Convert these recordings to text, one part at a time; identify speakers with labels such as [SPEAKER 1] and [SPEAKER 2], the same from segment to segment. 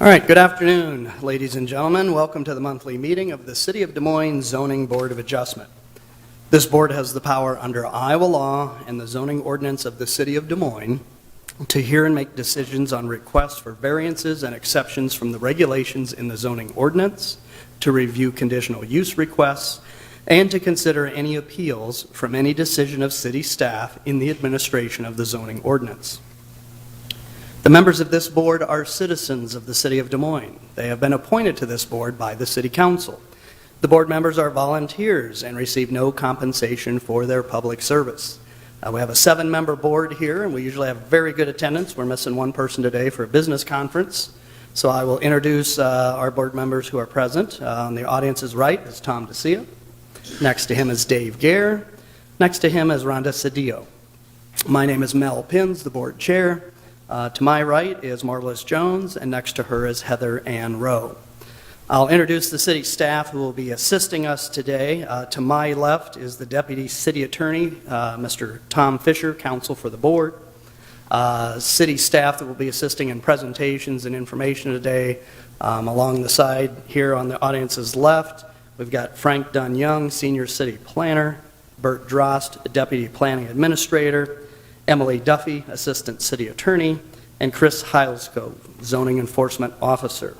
[SPEAKER 1] All right, good afternoon, ladies and gentlemen. Welcome to the monthly meeting of the City of Des Moines Zoning Board of Adjustment. This board has the power under Iowa law and the zoning ordinance of the City of Des Moines to hear and make decisions on requests for variances and exceptions from the regulations in the zoning ordinance, to review conditional use requests, and to consider any appeals from any decision of city staff in the administration of the zoning ordinance. The members of this board are citizens of the City of Des Moines. They have been appointed to this board by the City Council. The board members are volunteers and receive no compensation for their public service. We have a 7-member board here, and we usually have very good attendance. We're missing one person today for a business conference. So I will introduce our board members who are present. On the audience's right is Tom DeCia. Next to him is Dave Gare. Next to him is Rhonda Cedillo. My name is Mel Pins, the board chair. To my right is Marvelous Jones, and next to her is Heather Ann Rowe. I'll introduce the city staff who will be assisting us today. To my left is the Deputy City Attorney, Mr. Tom Fisher, counsel for the board. City staff that will be assisting in presentations and information today. Along the side here on the audience's left, we've got Frank Dunn-Young, Senior City Planner, Bert Drost, Deputy Planning Administrator, Emily Duffy, Assistant City Attorney, and Chris Heilskov, Zoning Enforcement Officer.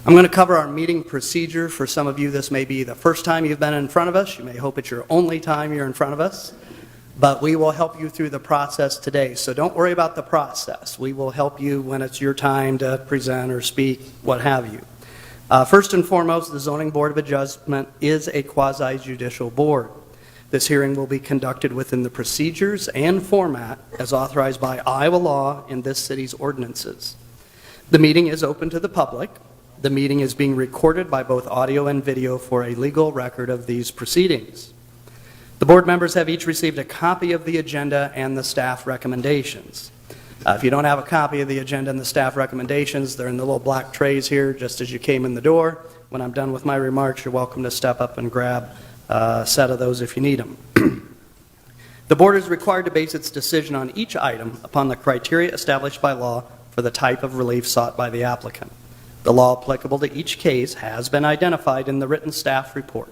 [SPEAKER 1] I'm going to cover our meeting procedure. For some of you, this may be the first time you've been in front of us. You may hope it's your only time you're in front of us. But we will help you through the process today. So don't worry about the process. We will help you when it's your time to present or speak, what have you. First and foremost, the Zoning Board of Adjustment is a quasi-judicial board. This hearing will be conducted within the procedures and format as authorized by Iowa law and this city's ordinances. The meeting is open to the public. The meeting is being recorded by both audio and video for a legal record of these proceedings. The board members have each received a copy of the agenda and the staff recommendations. If you don't have a copy of the agenda and the staff recommendations, they're in the little black trays here just as you came in the door. When I'm done with my remarks, you're welcome to step up and grab a set of those if you need them. The board is required to base its decision on each item upon the criteria established by law for the type of relief sought by the applicant. The law applicable to each case has been identified in the written staff report.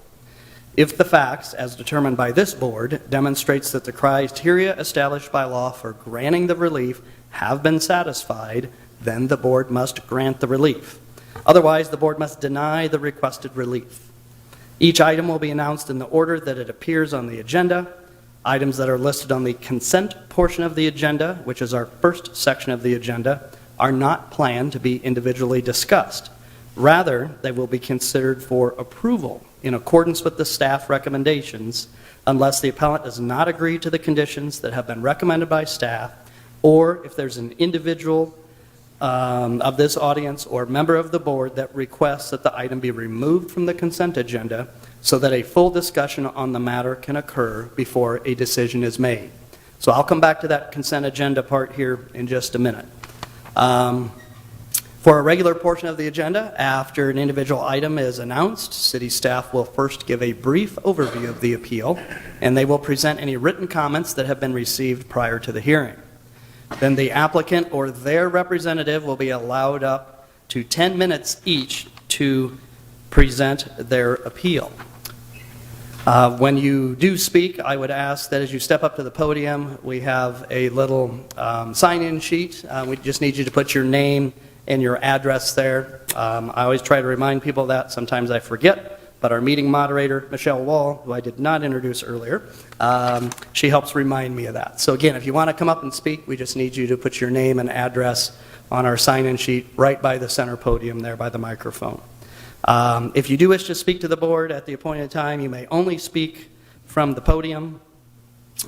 [SPEAKER 1] If the facts, as determined by this board, demonstrates that the criteria established by law for granting the relief have been satisfied, then the board must grant the relief. Otherwise, the board must deny the requested relief. Each item will be announced in the order that it appears on the agenda. Items that are listed on the consent portion of the agenda, which is our first section of the agenda, are not planned to be individually discussed. Rather, they will be considered for approval in accordance with the staff recommendations unless the appellant does not agree to the conditions that have been recommended by staff, or if there's an individual of this audience or member of the board that requests that the item be removed from the consent agenda so that a full discussion on the matter can occur before a decision is made. So I'll come back to that consent agenda part here in just a minute. For a regular portion of the agenda, after an individual item is announced, city staff will first give a brief overview of the appeal, and they will present any written comments that have been received prior to the hearing. Then the applicant or their representative will be allowed up to 10 minutes each to present their appeal. When you do speak, I would ask that as you step up to the podium, we have a little sign-in sheet. We just need you to put your name and your address there. I always try to remind people that. Sometimes I forget. But our meeting moderator, Michelle Wall, who I did not introduce earlier, she helps remind me of that. So again, if you want to come up and speak, we just need you to put your name and address on our sign-in sheet right by the center podium there by the microphone. If you do wish to speak to the board at the appointed time, you may only speak from the podium.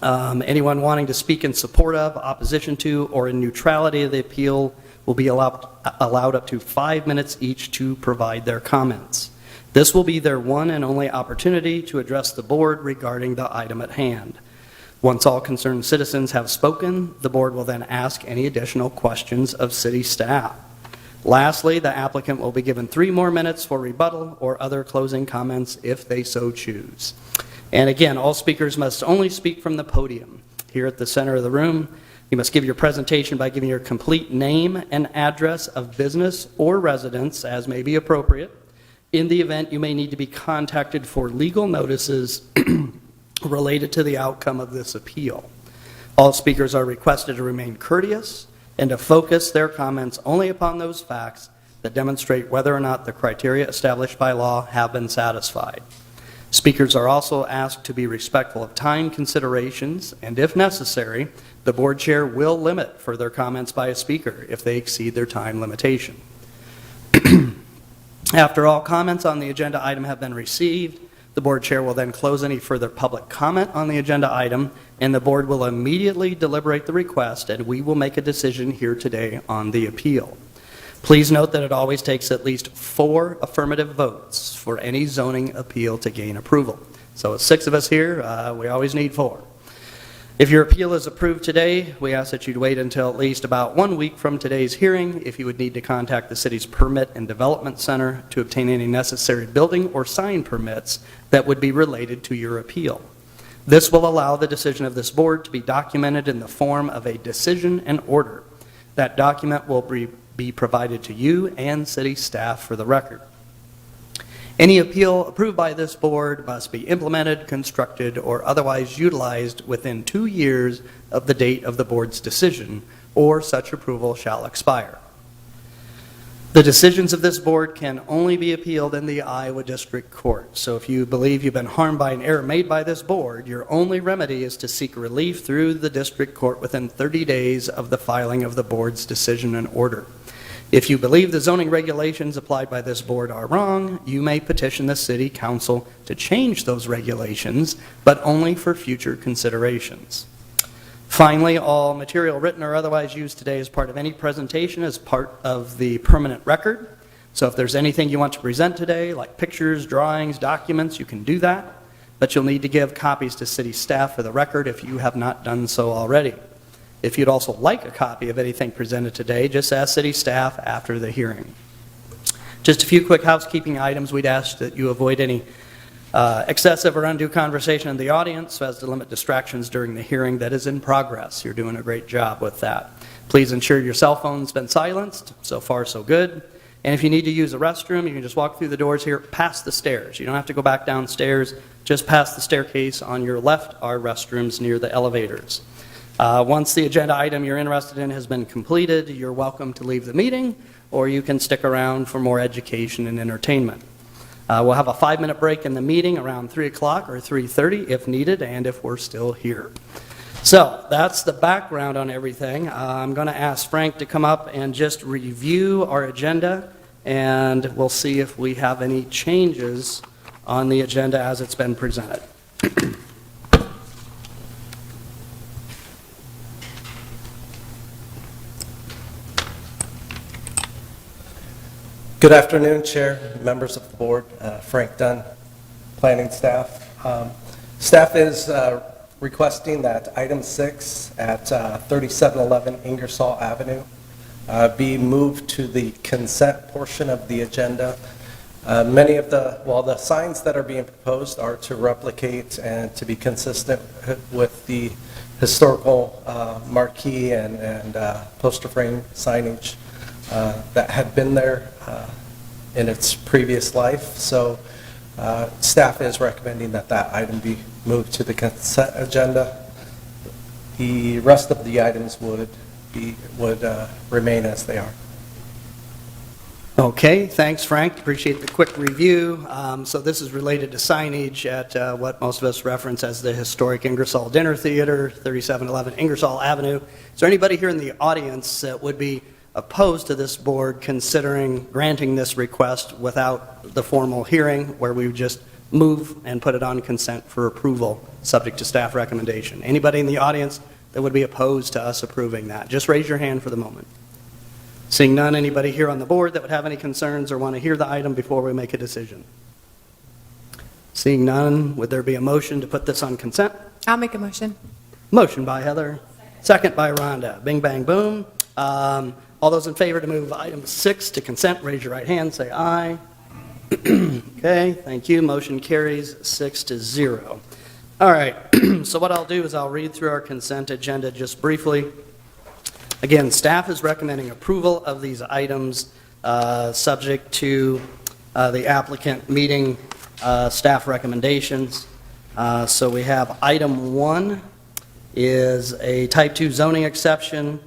[SPEAKER 1] Anyone wanting to speak in support of, opposition to, or in neutrality of the appeal will be allowed up to 5 minutes each to provide their comments. This will be their one and only opportunity to address the board regarding the item at hand. Once all concerned citizens have spoken, the board will then ask any additional questions of city staff. Lastly, the applicant will be given 3 more minutes for rebuttal or other closing comments if they so choose. And again, all speakers must only speak from the podium here at the center of the room. You must give your presentation by giving your complete name and address of business or residence as may be appropriate. In the event, you may need to be contacted for legal notices related to the outcome of this appeal. All speakers are requested to remain courteous and to focus their comments only upon those facts that demonstrate whether or not the criteria established by law have been satisfied. Speakers are also asked to be respectful of time considerations, and if necessary, the board chair will limit further comments by a speaker if they exceed their time limitation. After all comments on the agenda item have been received, the board chair will then close any further public comment on the agenda item, and the board will immediately deliberate the request, and we will make a decision here today on the appeal. Please note that it always takes at least 4 affirmative votes for any zoning appeal to gain approval. So with 6 of us here, we always need 4. If your appeal is approved today, we ask that you'd wait until at least about 1 week from today's hearing if you would need to contact the city's Permit and Development Center to obtain any necessary building or sign permits that would be related to your appeal. This will allow the decision of this board to be documented in the form of a decision and order. That document will be provided to you and city staff for the record. Any appeal approved by this board must be implemented, constructed, or otherwise utilized within 2 years of the date of the board's decision, or such approval shall expire. The decisions of this board can only be appealed in the Iowa District Court. So if you believe you've been harmed by an error made by this board, your only remedy is to seek relief through the district court within 30 days of the filing of the board's decision and order. If you believe the zoning regulations applied by this board are wrong, you may petition the city council to change those regulations, but only for future considerations. Finally, all material written or otherwise used today as part of any presentation is part of the permanent record. So if there's anything you want to present today, like pictures, drawings, documents, you can do that, but you'll need to give copies to city staff for the record if you have not done so already. If you'd also like a copy of anything presented today, just ask city staff after the hearing. Just a few quick housekeeping items. We'd ask that you avoid any excessive or undue conversation in the audience so as to limit distractions during the hearing that is in progress. You're doing a great job with that. Please ensure your cell phone's been silenced. So far, so good. And if you need to use a restroom, you can just walk through the doors here, past the stairs. You don't have to go back downstairs. Just past the staircase on your left are restrooms near the elevators. Once the agenda item you're interested in has been completed, you're welcome to leave the meeting, or you can stick around for more education and entertainment. We'll have a 5-minute break in the meeting around 3 o'clock or 3:30 if needed, and if we're still here. So that's the background on everything. I'm going to ask Frank to come up and just review our agenda, and we'll see if we have any changes on the agenda as it's been presented.
[SPEAKER 2] Good afternoon, Chair, members of the board, Frank Dunn, planning staff. Staff is requesting that item 6 at 3711 Ingersoll Avenue be moved to the consent portion of the agenda. Many of the signs that are being proposed are to replicate and to be consistent with the historical marquee and poster frame signage that had been there in its previous life. So staff is recommending that that item be moved to the consent agenda. The rest of the items would remain as they are.
[SPEAKER 1] Okay, thanks, Frank. Appreciate the quick review. So this is related to signage at what most of us reference as the historic Ingersoll Dinner Theater, 3711 Ingersoll Avenue. Is there anybody here in the audience that would be opposed to this board considering granting this request without the formal hearing, where we would just move and put it on consent for approval subject to staff recommendation? Anybody in the audience that would be opposed to us approving that? Just raise your hand for the moment. Seeing none, anybody here on the board that would have any concerns or want to hear the item before we make a decision? Seeing none, would there be a motion to put this on consent?
[SPEAKER 3] I'll make a motion.
[SPEAKER 1] Motion by Heather, second by Rhonda. Bing, bang, boom. All those in favor to move item 6 to consent, raise your right hand, say aye. Okay, thank you. Motion carries 6-0. All right, so what I'll do is I'll read through our consent agenda just briefly. Again, staff is recommending approval of these items subject to the applicant meeting staff recommendations. So we have item 1 is a type 2 zoning exception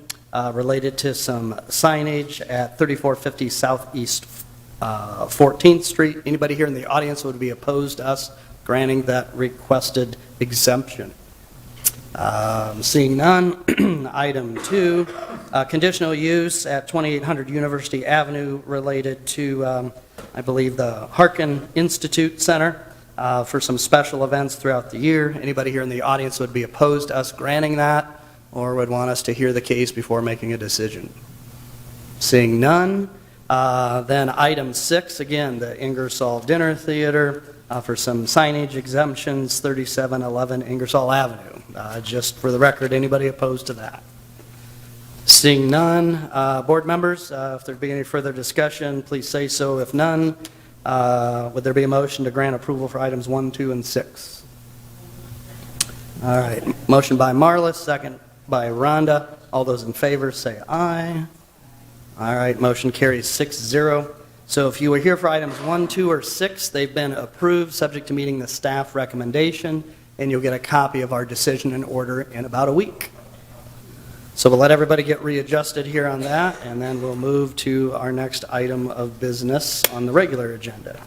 [SPEAKER 1] related to some signage at 3450 Southeast 14th Street. Anybody here in the audience would be opposed to us granting that requested exemption? Seeing none, item 2, conditional use at 2800 University Avenue related to, I believe, the Harkin Institute Center for some special events throughout the year. Anybody here in the audience would be opposed to us granting that or would want us to hear the case before making a decision? Seeing none, then item 6, again, the Ingersoll Dinner Theater for some signage exemptions, 3711 Ingersoll Avenue. Just for the record, anybody opposed to that? Seeing none, board members, if there be any further discussion, please say so. If none, would there be a motion to grant approval for items 1, 2, and 6? All right, motion by Marlis, second by Rhonda. All those in favor say aye. All right, motion carries 6-0. So if you were here for items 1, 2, or 6, they've been approved, subject to meeting the staff recommendation, and you'll get a copy of our decision and order in about a week. So we'll let everybody get readjusted here on that, and then we'll move to our next item of business on the regular agenda.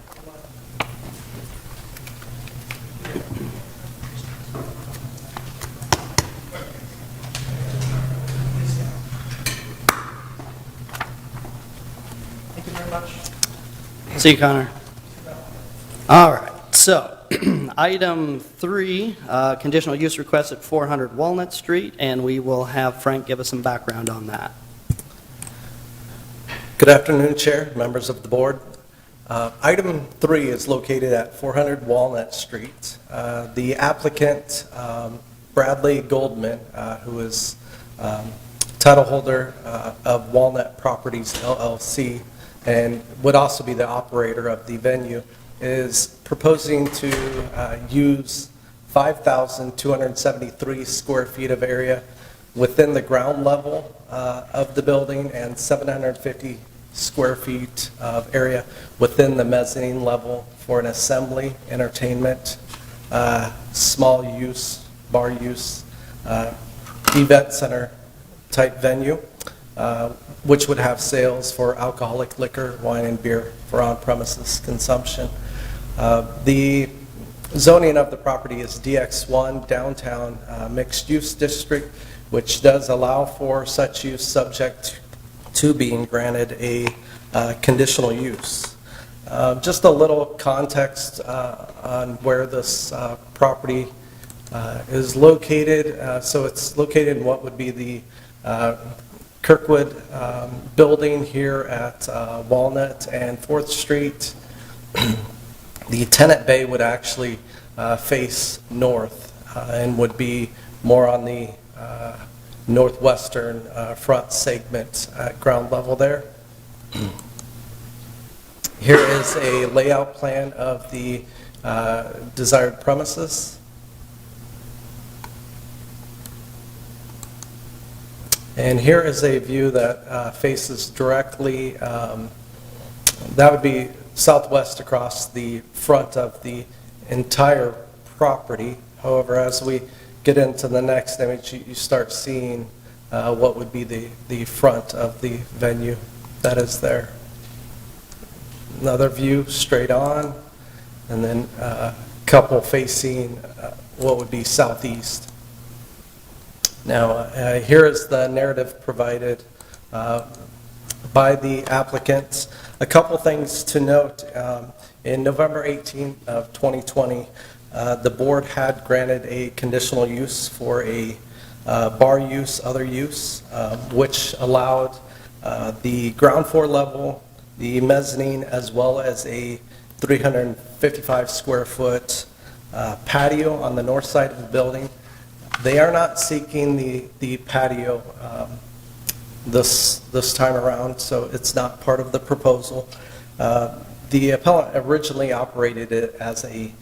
[SPEAKER 2] Thank you very much.
[SPEAKER 1] See you, Connor. All right, so item 3, conditional use request at 400 Walnut Street, and we will have Frank give us some background on that.
[SPEAKER 2] Good afternoon, Chair, members of the board. Item 3 is located at 400 Walnut Street. The applicant, Bradley Goldman, who is title holder of Walnut Properties LLC and would also be the operator of the venue, is proposing to use 5,273 square feet of area within the ground level of the building and 750 square feet of area within the mezzanine level for an assembly, entertainment, small use, bar use, event center type venue, which would have sales for alcoholic liquor, wine, and beer for on-premises consumption. The zoning of the property is DX1, downtown mixed-use district, which does allow for such use subject to being granted a conditional use. Just a little context on where this property is located. So it's located in what would be the Kirkwood building here at Walnut and 4th Street. The tenant bay would actually face north and would be more on the northwestern front segment at ground level there. Here is a layout plan of the desired premises. And here is a view that faces directly, that would be southwest across the front of the entire property. However, as we get into the next image, you start seeing what would be the front of the venue that is there. Another view straight on, and then a couple facing what would be southeast. Now, here is the narrative provided by the applicant. A couple things to note. In November 18th of 2020, the board had granted a conditional use for a bar use, other use, which allowed the ground floor level, the mezzanine, as well as a 355 square foot patio on the north side of the building. They are not seeking the patio this time around, so it's not part of the proposal. The appellant originally operated it as a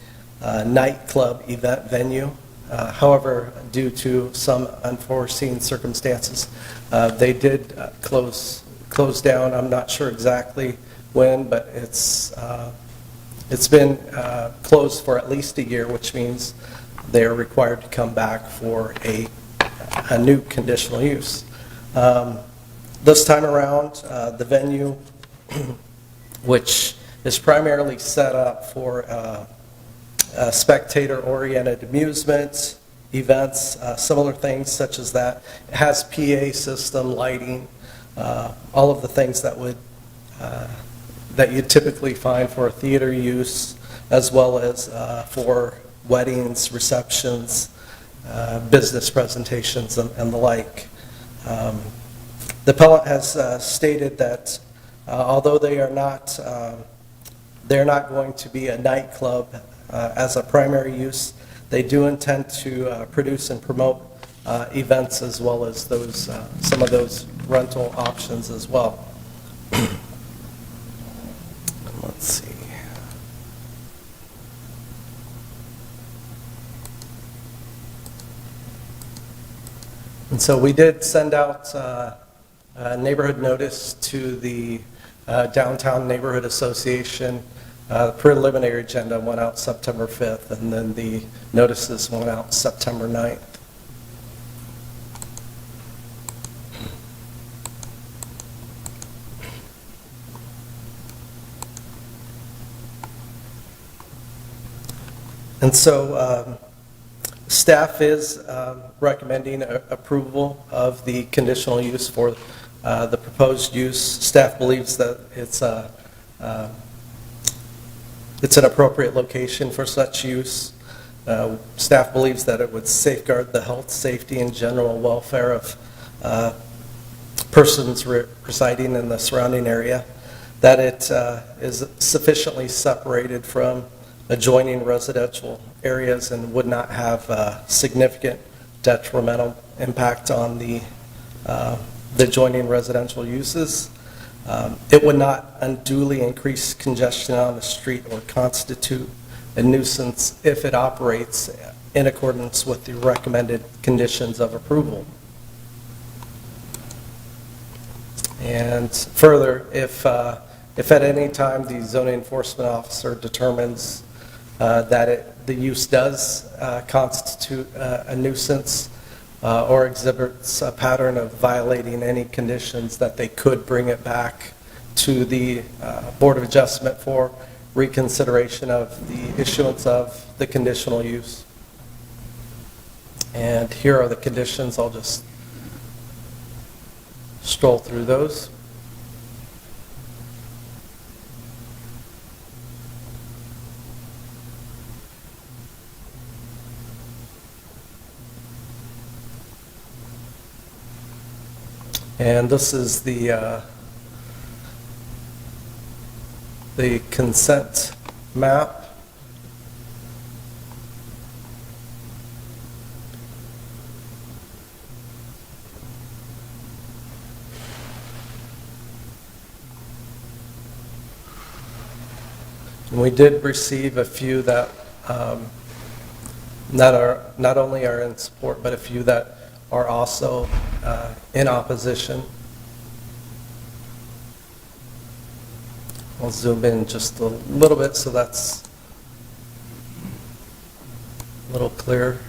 [SPEAKER 2] nightclub event venue, However, due to some unforeseen circumstances, they did close down. I'm not sure exactly when, but it's been closed for at least a year, which means they are required to come back for a new conditional use. This time around, the venue, which is primarily set up for spectator-oriented amusement, events, similar things such as that. It has PA system, lighting, all of the things that would that you typically find for theater use, as well as for weddings, receptions, business presentations, and the like. The appellant has stated that although they are not they're not going to be a nightclub as a primary use, they do intend to produce and promote events as well as those some of those rental options as well. Let's see. And so we did send out a neighborhood notice to the Downtown Neighborhood Association. The preliminary agenda went out September 5th, and then the notices went out September 9th. And so staff is recommending approval of the conditional use for the proposed use. Staff believes that it's an appropriate location for such use. Staff believes that it would safeguard the health, safety, and general welfare of persons residing in the surrounding area, that it is sufficiently separated from adjoining residential areas and would not have significant detrimental impact on the adjoining residential uses. It would not unduly increase congestion on the street or constitute a nuisance if it operates in accordance with the recommended conditions of approval. And further, if at any time the zoning enforcement officer determines that the use does constitute a nuisance or exhibits a pattern of violating any conditions, that they could bring it back to the Board of Adjustment for reconsideration of the issuance of the conditional use. And here are the conditions. I'll just stroll through those. And this is the consent map. And we did receive a few that not only are in support, but a few that are also in opposition. I'll zoom in just a little bit so that's a little clearer.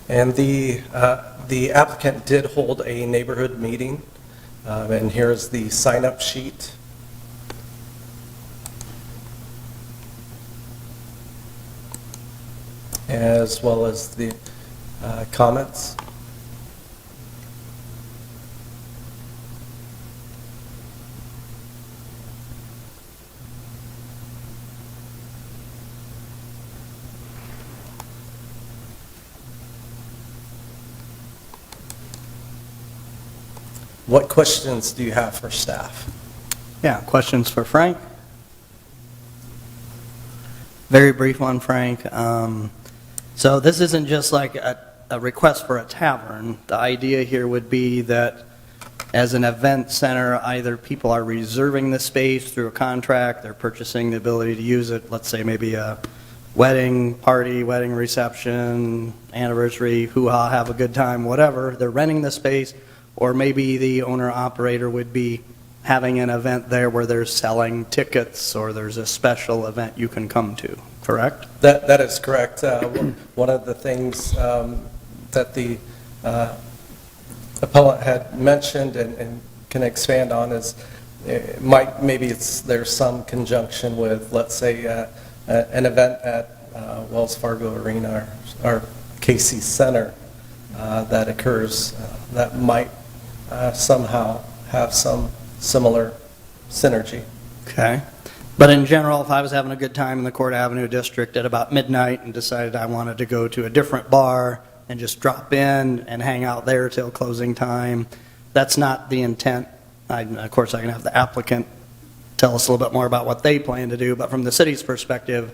[SPEAKER 2] And the applicant did hold a neighborhood meeting, and here's the sign-up sheet. As well as the comments. What questions do you have for staff?
[SPEAKER 1] Yeah, questions for Frank? Very brief one, Frank. So this isn't just like a request for a tavern. The idea here would be that as an event center, either people are reserving the space through a contract, they're purchasing the ability to use it, let's say maybe a wedding party, wedding reception, anniversary, hoo-ha, have a good time, whatever, they're renting the space, or maybe the owner-operator would be having an event there where they're selling tickets or there's a special event you can come to, correct?
[SPEAKER 2] That is correct. One of the things that the appellant had mentioned and can expand on is maybe there's some conjunction with, let's say, an event at Wells Fargo Arena or Casey Center that occurs that might somehow have some similar synergy.
[SPEAKER 1] Okay. But in general, if I was having a good time in the Court Avenue district at about midnight and decided I wanted to go to a different bar and just drop in and hang out there till closing time, that's not the intent. Of course, I can have the applicant tell us a little bit more about what they plan to do, but from the city's perspective,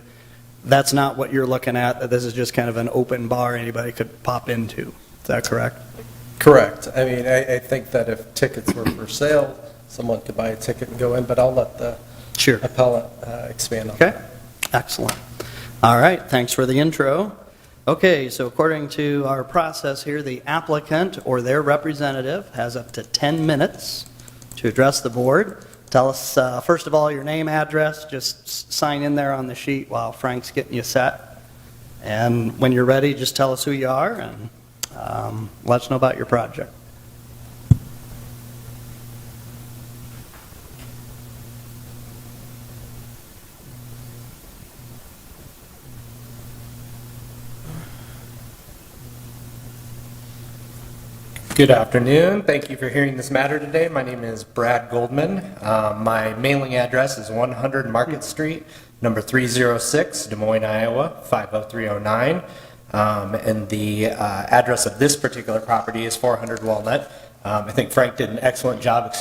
[SPEAKER 1] that's not what you're looking at, that this is just kind of an open bar anybody could pop into. Is that correct?
[SPEAKER 2] Correct. I mean, I think that if tickets were for sale, someone could buy a ticket and go in, but I'll let the
[SPEAKER 1] Sure.
[SPEAKER 2] appellant expand on
[SPEAKER 1] Okay,
[SPEAKER 2] that.
[SPEAKER 1] excellent. All right, thanks for the intro. Okay, so according to our process here, the applicant or their representative has up to 10 minutes to address the board. Tell us, first of all, your name, address, just sign in there on the sheet while Frank's getting you set. And when you're ready, just tell us who you are and let us know about your project.
[SPEAKER 3] Good afternoon. Thank you for hearing this matter today. My name is Brad Goldman. My mailing address is 100 Market Street, number 306, Des Moines, Iowa, 50309. And the address of this particular property is 400 Walnut. I think Frank did an excellent job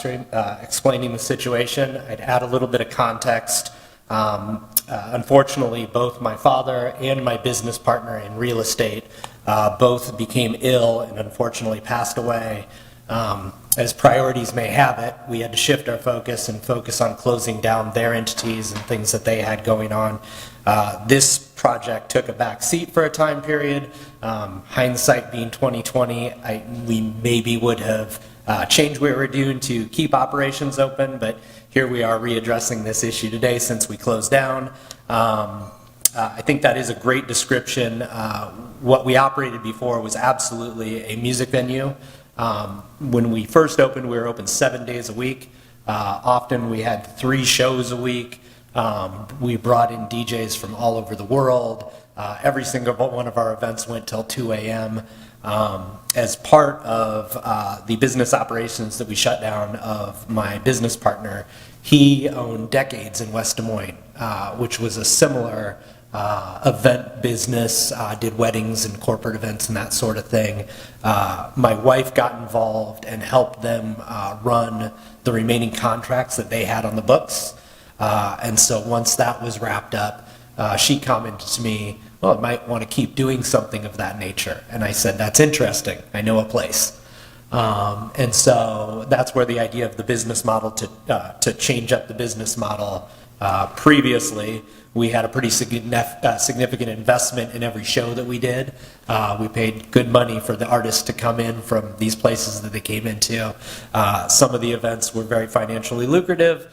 [SPEAKER 3] explaining the situation. I'd add a little bit of context. Unfortunately, both my father and my business partner in real estate both became ill and unfortunately passed away. As priorities may have it, we had to shift our focus and focus on closing down their entities and things that they had going on. This project took a back seat for a time period. Hindsight being 2020, we maybe would have changed what we were doing to keep operations open, but here we are readdressing this issue today since we closed down. I think that is a great description. What we operated before was absolutely a music venue. When we first opened, we were open 7 days a week. Often we had 3 shows a week. We brought in DJs from all over the world. Every single one of our events went till 2 a.m. As part of the business operations that we shut down of my business partner, he owned Decades in West Des Moines, which was a similar event business, did weddings and corporate events and that sort of thing. My wife got involved and helped them run the remaining contracts that they had on the books. And so once that was wrapped up, she commented to me, well, I might want to keep doing something of that nature. And I said, that's interesting. I know a place. And so that's where the idea of the business model to change up the business model. Previously, we had a pretty significant investment in every show that we did. We paid good money for the artists to come in from these places that they came into. Some of the events were very financially lucrative.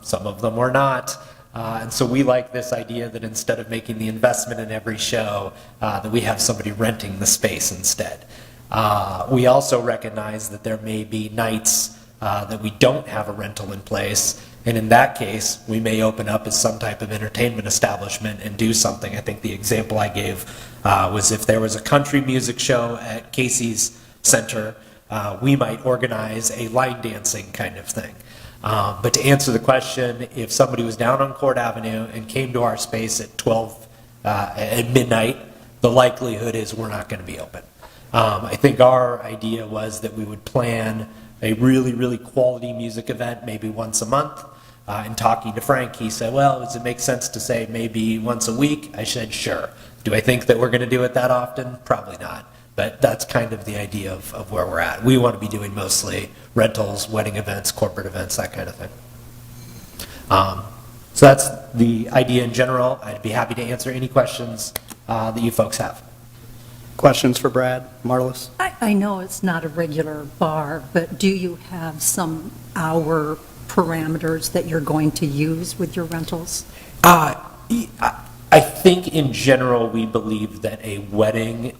[SPEAKER 3] Some of them were not. And so we like this idea that instead of making the investment in every show, that we have somebody renting the space instead. We also recognize that there may be nights that we don't have a rental in place, and in that case, we may open up as some type of entertainment establishment and do something. I think the example I gave was if there was a country music show at Casey's Center, we might organize a line dancing kind of thing. But to answer the question, if somebody was down on Court Avenue and came to our space at midnight, the likelihood is we're not going to be open. I think our idea was that we would plan a really, really quality music event maybe once a month. In talking to Frank, he said, well, does it make sense to say maybe once a week? I said, sure. Do I think that we're going to do it that often? Probably not. But that's kind of the idea of where we're at. We want to be doing mostly rentals, wedding events, corporate events, that kind of thing. So that's the idea in general. I'd be happy to answer any questions that you folks have.
[SPEAKER 1] Questions for Brad, Marlis?
[SPEAKER 4] I know it's not a regular bar, but do you have some hour parameters that you're going to use with your rentals?
[SPEAKER 3] I think in general, we believe that a wedding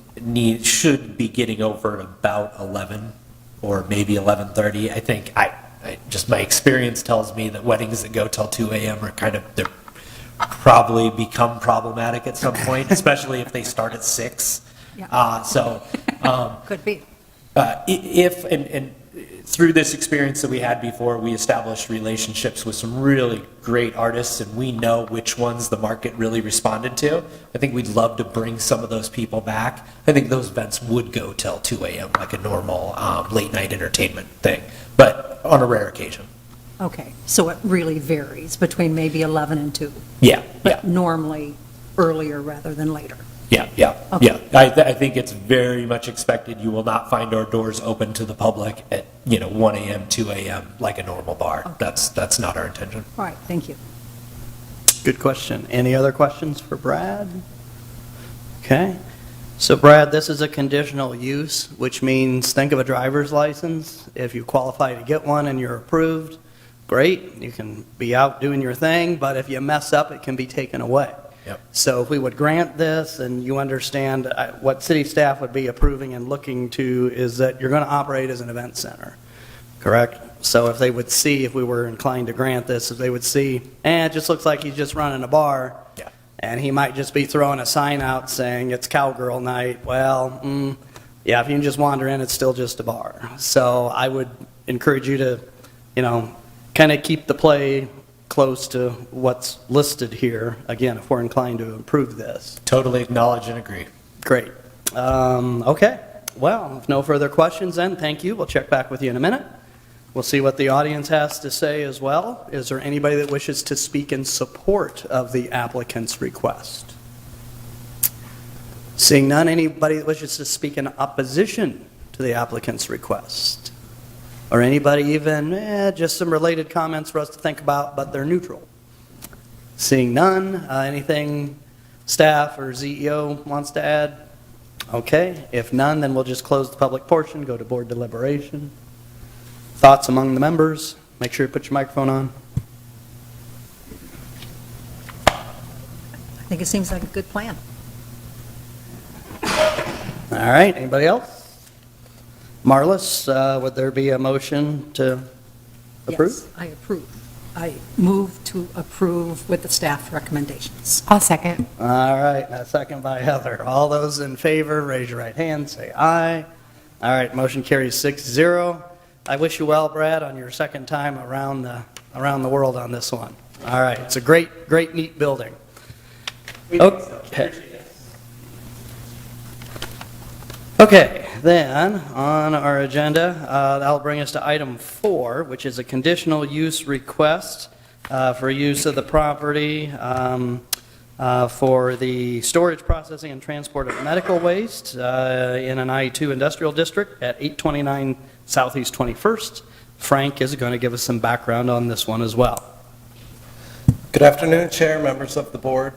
[SPEAKER 3] should be getting over at about 11 or maybe 11:30. I think just my experience tells me that weddings that go till 2 a.m. are they're probably become problematic at some point, especially if they start at 6.
[SPEAKER 4] Yeah. Could be.
[SPEAKER 3] If through this experience that we had before, we established relationships with some really great artists, and we know which ones the market really responded to. I think we'd love to bring some of those people back. I think those events would go till 2 a.m. like a normal late night entertainment thing, but on a rare occasion.
[SPEAKER 4] Okay, so it really varies between maybe 11 and 2?
[SPEAKER 3] Yeah,
[SPEAKER 4] But normally earlier rather than later?
[SPEAKER 3] Yeah.
[SPEAKER 4] Okay.
[SPEAKER 3] I think it's very much expected. You will not find our doors open to the public at 1 a.m., 2 a.m. like a normal bar.
[SPEAKER 4] Okay.
[SPEAKER 3] That's not our intention.
[SPEAKER 4] All right, thank you.
[SPEAKER 1] Good question. Any other questions for Brad? Okay. So Brad, this is a conditional use, which means think of a driver's license. If you qualify to get one and you're approved, great. You can be out doing your thing, but if you mess up, it can be taken away.
[SPEAKER 3] Yep.
[SPEAKER 1] So if we would grant this, and you understand what city staff would be approving and looking to is that you're going to operate as an event center, correct? So if they would see, if we were inclined to grant this, if they would see, it just looks like he's just running a bar,
[SPEAKER 3] Yeah.
[SPEAKER 1] and he might just be throwing a sign out saying it's cowgirl night, well, yeah, if you can just wander in, it's still just a bar. So I would encourage you to, kind of keep the play close to what's listed here, again, if we're inclined to approve this.
[SPEAKER 3] Totally acknowledge and agree.
[SPEAKER 1] Great. Okay. Well, if no further questions, then thank you. We'll check back with you in a minute. We'll see what the audience has to say as well. Is there anybody that wishes to speak in support of the applicant's request? Seeing none, anybody that wishes to speak in opposition to the applicant's request? Or anybody even, just some related comments for us to think about, but they're neutral? Seeing none, anything staff or ZEO wants to add? Okay, if none, then we'll just close the public portion, go to board deliberation. Thoughts among the members? Make sure you put your microphone on.
[SPEAKER 4] I think it seems like a good plan.
[SPEAKER 1] All right, anybody else? Marlis, would there be a motion to approve?
[SPEAKER 4] Yes, I approve. I move to approve with the staff recommendations.
[SPEAKER 5] I'll second.
[SPEAKER 1] All right, a second by Heather. All those in favor, raise your right hand, say aye. All right, motion carries 6-0. I wish you well, Brad, on your second time around the world on this one. All right, it's a great, neat building. Okay. Okay, then, on our agenda, that'll bring us to item 4, which is a conditional use request for use of the property for the storage, processing, and transport of medical waste in an I-2 industrial district at 829 Southeast 21st. Frank is going to give us some background on this one as well.
[SPEAKER 2] Good afternoon, Chair, members of the board.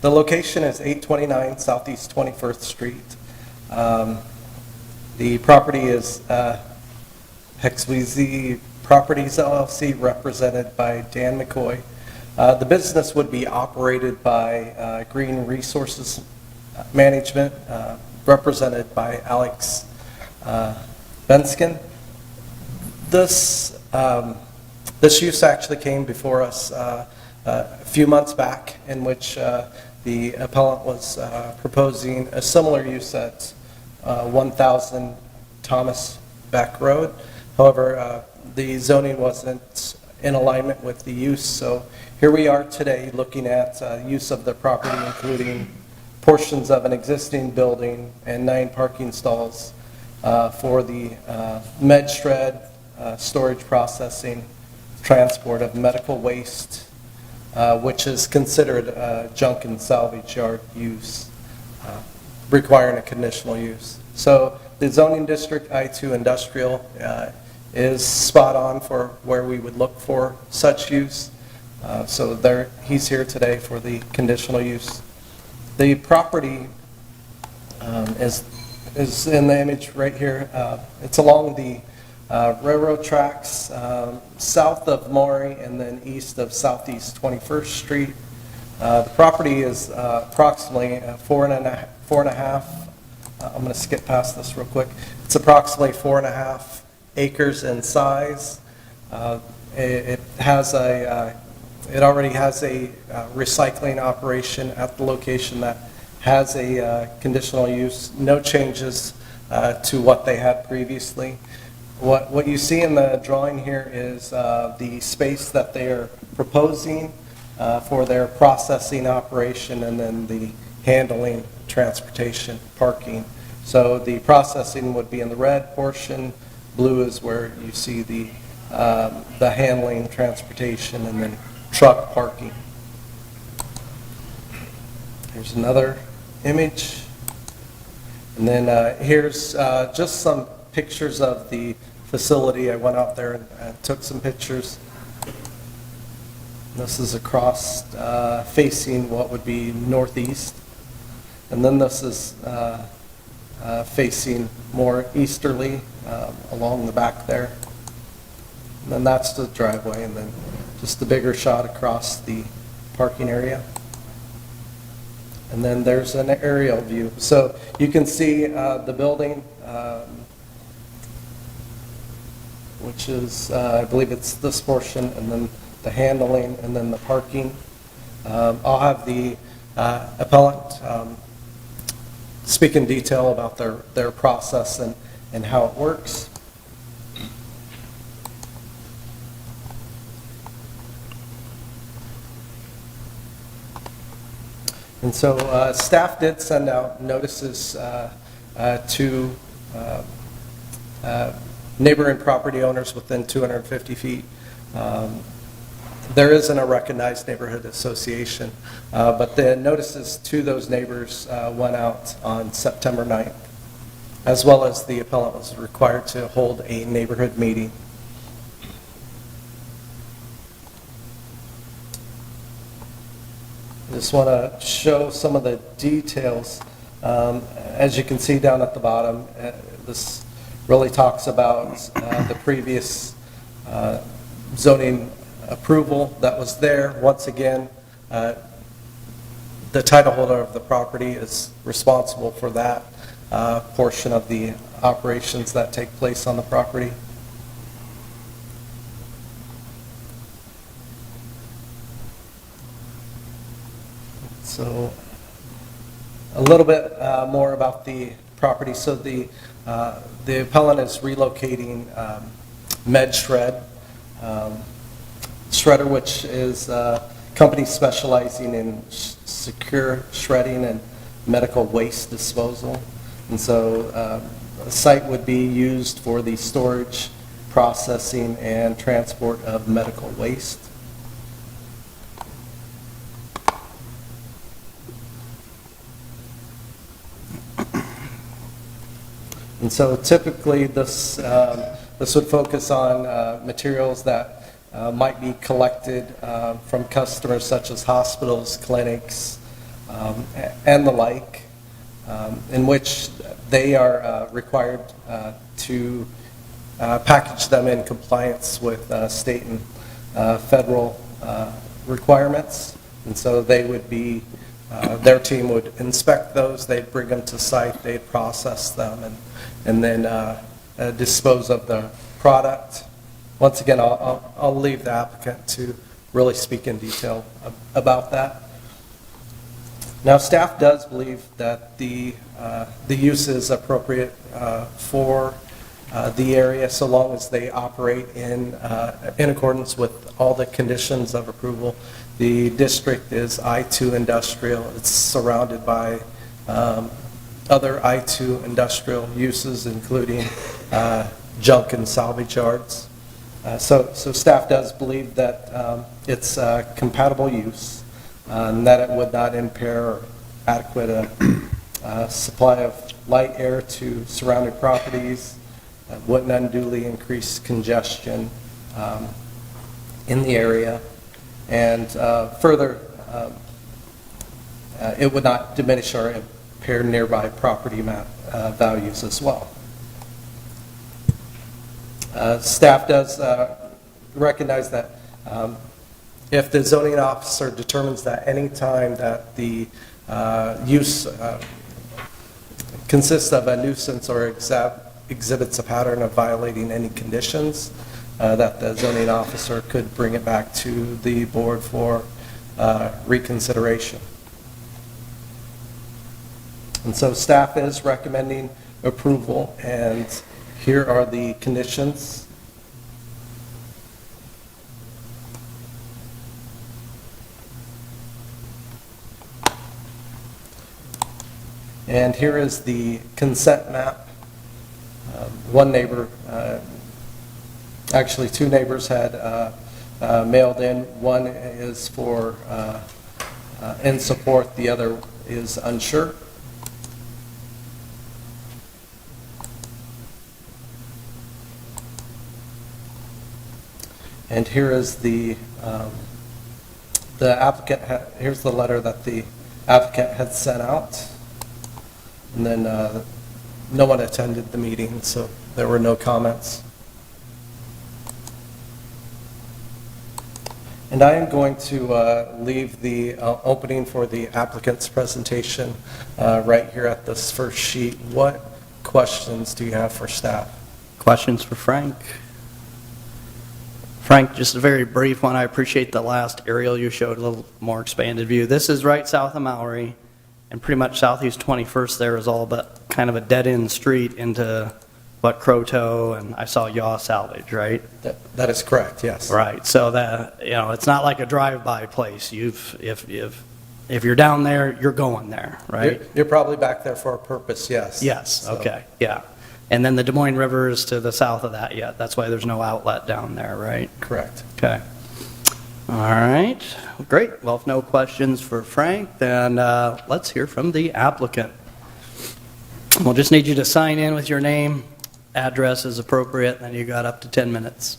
[SPEAKER 2] The location is 829 Southeast 21st Street. The property is Hexweezy Properties LLC, represented by Dan McCoy. The business would be operated by Green Resources Management, represented by Alex Benskin. This use actually came before us a few months back, in which the appellant was proposing a similar use at 1000 Thomas Beck Road. However, the zoning wasn't in alignment with the use, so here we are today looking at use of the property, including portions of an existing building and 9 parking stalls for the med shred, storage, processing, transport of medical waste, which is considered junk and salvage yard use, requiring a conditional use. So the zoning district I2 industrial is spot on for where we would look for such use. So he's here today for the conditional use. The property is in the image right here. It's along the railroad tracks south of Maury and then east of Southeast 21st Street. The property is approximately four and a half. I'm going to skip past this real quick. It's approximately 4.5 acres in size. It already has a recycling operation at the location that has a conditional use. No changes to what they had previously. What you see in the drawing here is the space that they are proposing for their processing operation, and then the handling, transportation, parking. So the processing would be in the red portion. Blue is where you see the handling, transportation, and then truck parking. Here's another image. And then here's just some pictures of the facility. I went out there and took some pictures. This is across facing what would be northeast. And then this is facing more easterly along the back there. And then that's the driveway, and then just the bigger shot across the parking area. And then there's an aerial view. So you can see the building, which is, I believe it's this portion, and then the handling, and then the parking. I'll have the appellant speak in detail about their process and how it works. And so staff did send out notices to neighboring property owners within 250 feet. There isn't a recognized neighborhood association, but the notices to those neighbors went out on September 9th, as well as the appellant was required to hold a neighborhood meeting. I just want to show some of the details. As you can see down at the bottom, this really talks about the previous zoning approval that was there. Once again, the title holder of the property is responsible for that portion of the operations that take place on the property. So a little bit more about the property. So the appellant is relocating Med Shred, Shredder, which is a company specializing in secure shredding and medical waste disposal. And so the site would be used for the storage, processing, and transport of medical waste. And so typically this would focus on materials that might be collected from customers such as hospitals, clinics, and the like, in which they are required to package them in compliance with state and federal requirements. And so they would be, their team would inspect those, they'd bring them to site, they'd process them, and then dispose of the product. Once again, I'll leave the applicant to really speak in detail about that. Now, staff does believe that the use is appropriate for the area, so long as they operate in accordance with all the conditions of approval. The district is I2 industrial. It's surrounded by other I-2 industrial uses, including junk and salvage yards. So staff does believe that it's compatible use, and that it would not impair or adequate supply of light air to surrounding properties, wouldn't unduly increase congestion in the area, and further, it would not diminish or impair nearby property values as well. Staff does recognize that if the zoning officer determines that any time that the use consists of a nuisance or exhibits a pattern of violating any conditions, that the zoning officer could bring it back to the board for reconsideration. And so staff is recommending approval, and here are the conditions. And here is the consent map. One neighbor, actually two neighbors had mailed in. One is for in support, the other is unsure. And here is the applicant, here's the letter that the applicant had sent out. And then no one attended the meeting, so there were no comments. And I am going to leave the opening for the applicant's presentation right here at this first sheet. What questions do you have for staff?
[SPEAKER 1] Questions for Frank? Frank, just a very brief one. I appreciate the last aerial you showed, a little more expanded view. This is right south of Maury, and pretty much southeast 21st there is all but kind of a dead-end street into what, Croto, and I saw Yaw Salvage, right?
[SPEAKER 2] That is correct, yes.
[SPEAKER 1] Right, so that, you know, it's not like a drive-by place. If you're down there, you're going there, right?
[SPEAKER 2] You're probably back there for a purpose, yes.
[SPEAKER 1] Yes,
[SPEAKER 2] So-
[SPEAKER 1] okay, yeah. And then the Des Moines River is to the south of that yet. That's why there's no outlet down there, right?
[SPEAKER 2] Correct.
[SPEAKER 1] Okay. All right, great. Well, if no questions for Frank, then let's hear from the applicant. We'll just need you to sign in with your name, address is appropriate, and you got up to 10 minutes.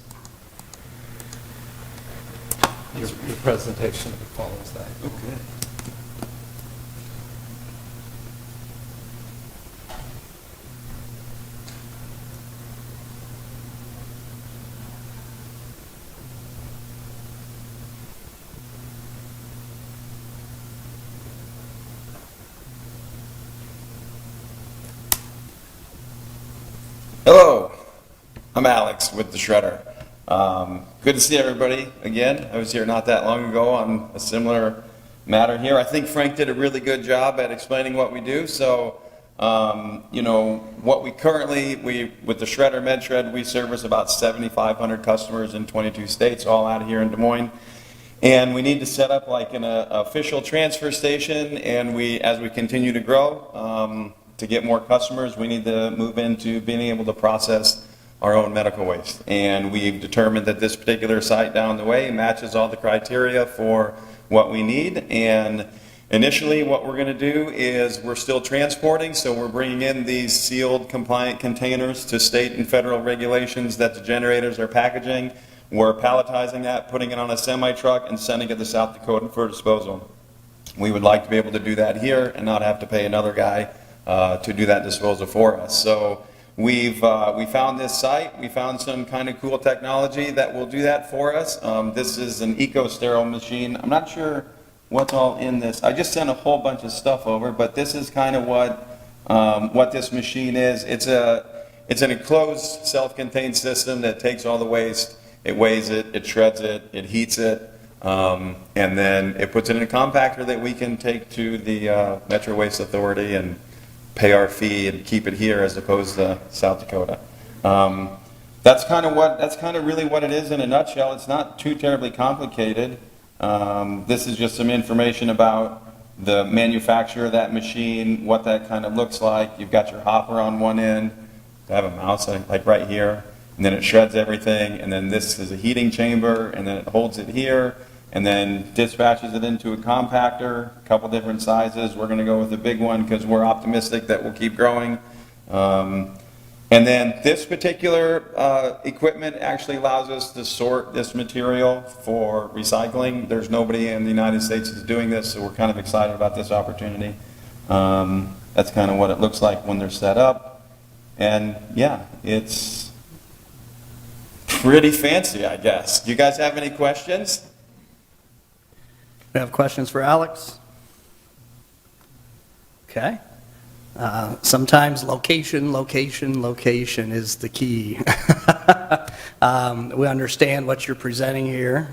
[SPEAKER 2] Your presentation follows that.
[SPEAKER 5] Okay. Hello, I'm Alex with the Shredder. Good to see everybody again. I was here not that long ago on a similar matter here. I think Frank did a really good job at explaining what we do. So, you know, what we currently, with the Shredder MedShred, we service about 7,500 customers in 22 states, all out of here in Des Moines. And we need to set up like an official transfer station, and as we continue to grow, to get more customers, we need to move into being able to process our own medical waste. And we've determined that this particular site down the way matches all the criteria for what we need. And initially what we're going to do is we're still transporting, so we're bringing in these sealed compliant containers to state and federal regulations that the generators are packaging. We're palletizing that, putting it on a semi-truck, and sending it to South Dakota for disposal. We would like to be able to do that here and not have to pay another guy to do that disposal for us. So we found this site. We found some kind of cool technology that will do that for us. This is an eco-sterile machine. I'm not sure what's all in this. I just sent a whole bunch of stuff over, but this is kind of what this machine is. It's an enclosed, self-contained system that takes all the waste. It weighs it, it shreds it, it heats it, and then it puts it in a compactor that we can take to the Metro Waste Authority and pay our fee and keep it here as opposed to South Dakota. That's kind of really what it is in a nutshell. It's not too terribly complicated. This is just some information about the manufacturer of that machine, what that kind of looks like. You've got your hopper on one end. I have a mouse like right here, and then it shreds everything, and then this is a heating chamber, and then it holds it here, and then dispatches it into a compactor, a couple different sizes. We're going to go with the big one because we're optimistic that we'll keep growing. And then this particular equipment actually allows us to sort this material for recycling. There's nobody in the United States that's doing this, so we're kind of excited about this opportunity. That's kind of what it looks like when they're set up. And yeah, it's pretty fancy, I guess. Do you guys have any questions?
[SPEAKER 1] We have questions for Alex? Okay. Sometimes location is the key. We understand what you're presenting here.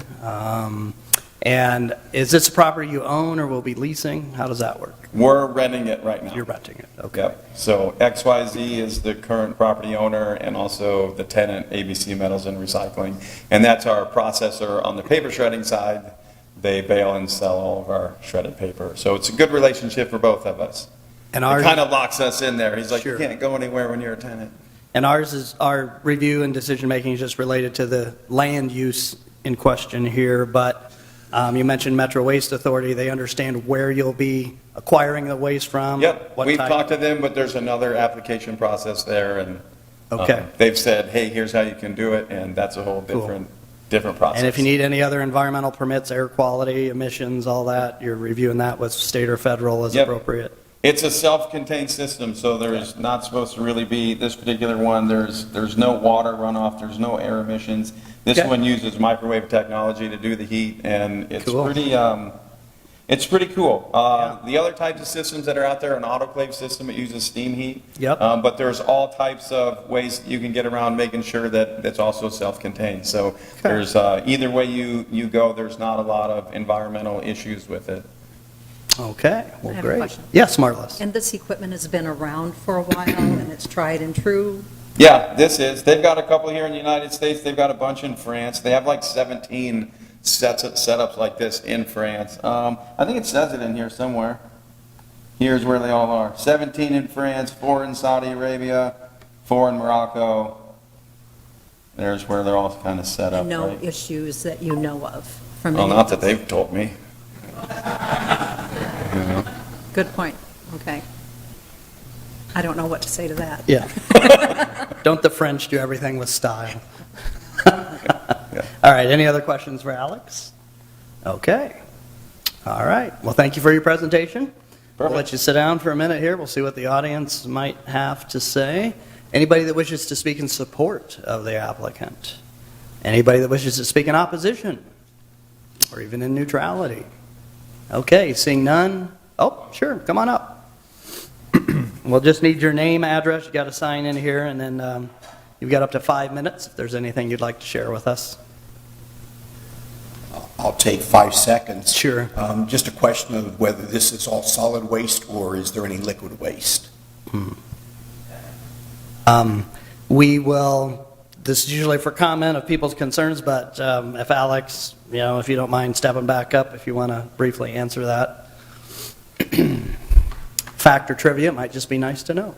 [SPEAKER 1] And is this a property you own or will be leasing? How does that work?
[SPEAKER 5] We're renting it right now.
[SPEAKER 1] You're renting it, okay.
[SPEAKER 5] Yep. So XYZ is the current property owner and also the tenant, ABC Metals and Recycling. And that's our processor on the paper shredding side. They bale and sell all of our shredded paper. So it's a good relationship for both of us.
[SPEAKER 1] And
[SPEAKER 5] It
[SPEAKER 1] ours,
[SPEAKER 5] kind of locks us in there. He's like,
[SPEAKER 1] Sure.
[SPEAKER 5] you can't go anywhere when you're a tenant.
[SPEAKER 1] and our review and decision-making is just related to the land use in question here, but you mentioned Metro Waste Authority. They understand where you'll be acquiring the waste from?
[SPEAKER 5] Yep,
[SPEAKER 1] what
[SPEAKER 5] we've
[SPEAKER 1] type?
[SPEAKER 5] talked to them, but there's another application process there, and
[SPEAKER 1] Okay.
[SPEAKER 5] they've said, hey, here's how you can do it, and that's a whole
[SPEAKER 1] Cool.
[SPEAKER 5] different process.
[SPEAKER 1] And if you need any other environmental permits, air quality, emissions, all that, you're reviewing that with state or federal as
[SPEAKER 5] Yep.
[SPEAKER 1] appropriate?
[SPEAKER 5] It's a self-contained system, so there's not supposed to really be, this particular one, there's no water runoff, there's no air emissions. This
[SPEAKER 1] Okay.
[SPEAKER 5] one uses microwave technology to do the heat, and it's
[SPEAKER 1] Cool.
[SPEAKER 5] pretty cool. The other types of systems that are out there, an autoclave system, it uses steam heat.
[SPEAKER 1] Yep.
[SPEAKER 5] But there's all types of ways you can get around making sure that it's also self-contained. So there's, either way you go, there's not a lot of environmental issues with it.
[SPEAKER 1] Okay,
[SPEAKER 4] I
[SPEAKER 1] well,
[SPEAKER 4] have a
[SPEAKER 1] great.
[SPEAKER 4] question.
[SPEAKER 1] Yes, Marlis?
[SPEAKER 4] And this equipment has been around for a while, and it's tried and true?
[SPEAKER 5] Yeah, this is. They've got a couple here in the United States. They've got a bunch in France. They have like 17 setups like this in France. I think it says it in here somewhere. Here's where they all are. 17 in France, 4 in Saudi Arabia, 4 in Morocco. There's where they're all kind of set up,
[SPEAKER 4] No
[SPEAKER 5] right?
[SPEAKER 4] issues that you know of from
[SPEAKER 5] Well,
[SPEAKER 4] any
[SPEAKER 5] not
[SPEAKER 4] of
[SPEAKER 5] that
[SPEAKER 4] this?
[SPEAKER 5] they've told me.
[SPEAKER 4] Good point, okay. I don't know what to say to that.
[SPEAKER 1] Yeah. Don't the French do everything with style? All right, any other questions for Alex? Okay. All right, well, thank you for your presentation. We'll let
[SPEAKER 5] Perfect.
[SPEAKER 1] you sit down for a minute here. We'll see what the audience might have to say. Anybody that wishes to speak in support of the applicant? Anybody that wishes to speak in opposition? Or even in neutrality? Okay, seeing none. Oh, sure, come on up. We'll just need your name, address, you got to sign in here, and then you've got up to 5 minutes if there's anything you'd like to share with us.
[SPEAKER 6] I'll take 5 seconds.
[SPEAKER 1] Sure.
[SPEAKER 6] Just a question of whether this is all solid waste or is there any liquid waste?
[SPEAKER 1] We will, this is usually for comment of people's concerns, but if Alex, if you don't mind stepping back up, if you want to briefly answer that. Fact or trivia, it might just be nice to know.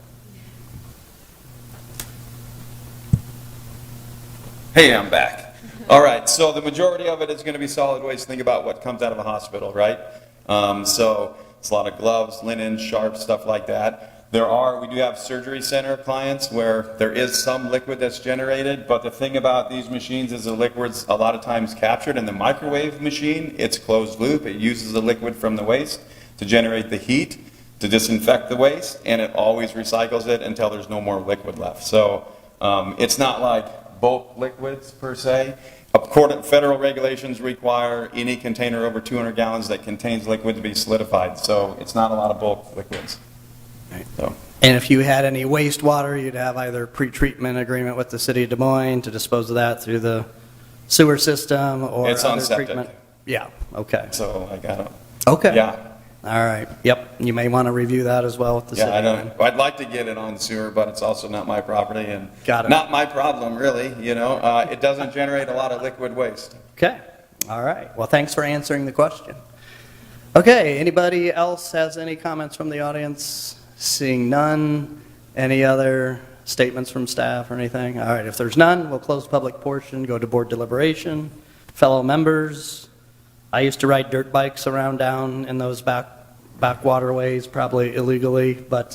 [SPEAKER 5] Hey, I'm back. All right, so the majority of it is going to be solid waste. Think about what comes out of a hospital, right? So it's a lot of gloves, linen, sharps, stuff like that. We do have surgery center clients where there is some liquid that's generated, but the thing about these machines is the liquid's a lot of times captured in the microwave machine. It's closed loop. It uses the liquid from the waste to generate the heat, to disinfect the waste, and it always recycles it until there's no more liquid left. So it's not like bulk liquids per se. Federal regulations require any container over 200 gallons that contains liquid to be solidified. So it's not a lot of bulk liquids.
[SPEAKER 1] Right.
[SPEAKER 5] So.
[SPEAKER 1] And if you had any wastewater, you'd have either pre-treatment agreement with the city of Des Moines to dispose of that through the sewer system or
[SPEAKER 5] It's on
[SPEAKER 1] other
[SPEAKER 5] septic.
[SPEAKER 1] treatment. Yeah, okay.
[SPEAKER 5] So I got
[SPEAKER 1] Okay.
[SPEAKER 5] Yeah.
[SPEAKER 1] All right, yep, you may want to review that as well with the city.
[SPEAKER 5] Yeah, I'd like to get it on sewer, but it's also not my property and
[SPEAKER 1] Got it.
[SPEAKER 5] not my problem, really, It doesn't generate a lot of liquid waste.
[SPEAKER 1] Okay, all right, well, thanks for answering the question. Okay, anybody else has any comments from the audience? Seeing none, any other statements from staff or anything? All right, if there's none, we'll close the public portion, go to board deliberation. Fellow members, I used to ride dirt bikes around down in those back waterways, probably illegally, but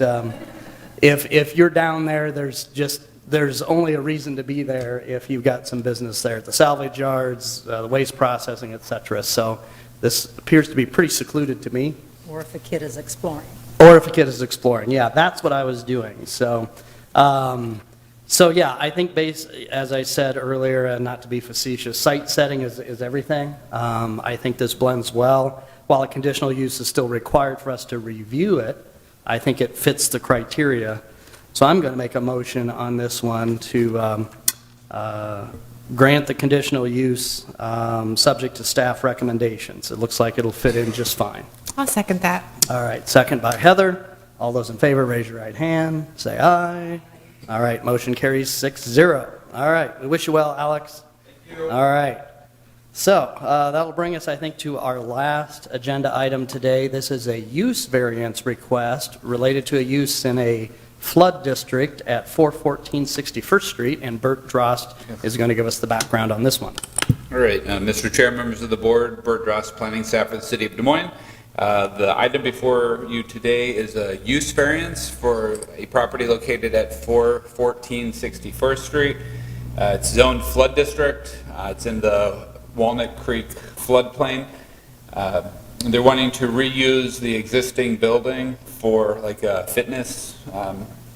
[SPEAKER 1] if you're down there, there's only a reason to be there if you've got some business there at the salvage yards, the waste processing, et cetera. So this appears to be pretty secluded to me.
[SPEAKER 4] Or if a kid is exploring.
[SPEAKER 1] Or if a kid is exploring, yeah, that's what I was doing. So, yeah, I think as I said earlier, and not to be facetious, site setting is everything. I think this blends well. While a conditional use is still required for us to review it, I think it fits the criteria. So I'm going to make a motion on this one to grant the conditional use subject to staff recommendations. It looks like it'll fit in just fine.
[SPEAKER 7] I'll second that.
[SPEAKER 1] All right, second by Heather. All those in favor, raise your right hand. Say aye. All right, motion carries 6-0. All right, we wish you well, Alex. Thank you. All right. So that'll bring us, I think, to our last agenda item today. This is a use variance request related to a use in a flood district at 414 61st Street, and Bert Drost is going to give us the background on this one.
[SPEAKER 8] All right, Mr. Chair, members of the board, Bert Drost, planning staff for the City of Des Moines. The item before you today is a use variance for a property located at 414 61st Street. It's zoned flood district. It's in the Walnut Creek floodplain. They're wanting to reuse the existing building for like a fitness,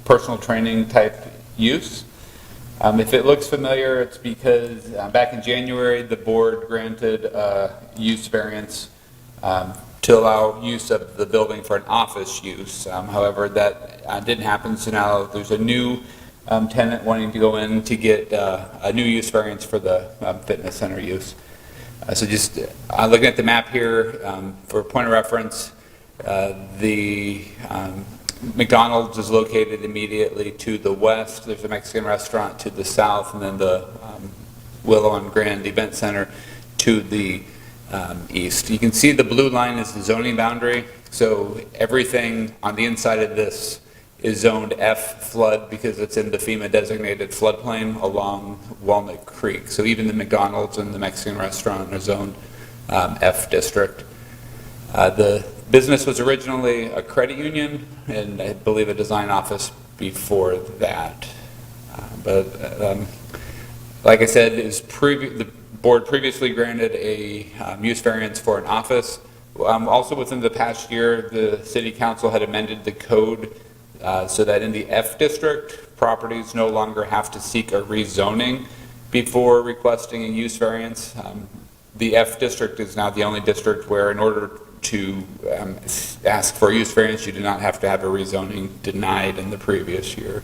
[SPEAKER 8] personal training type use. If it looks familiar, it's because back in January, the board granted a use variance to allow use of the building for an office use. However, that didn't happen, so now there's a new tenant wanting to go in to get a new use variance for the fitness center use. So just looking at the map here, for point of reference, the McDonald's is located immediately to the west. There's a Mexican restaurant to the south, and then the Willow and Grand Event Center to the east. You can see the blue line is the zoning boundary, so everything on the inside of this is zoned F flood because it's in the FEMA designated floodplain along Walnut Creek. So even the McDonald's and the Mexican restaurant are zoned F district. The business was originally a credit union and I believe a design office before that. Like I said, the board previously granted a use variance for an office. Also within the past year, the city council had amended the code so that in the F district, properties no longer have to seek a rezoning before requesting a use variance. The F district is now the only district where in order to ask for a use variance, you do not have to have a rezoning denied in the previous year.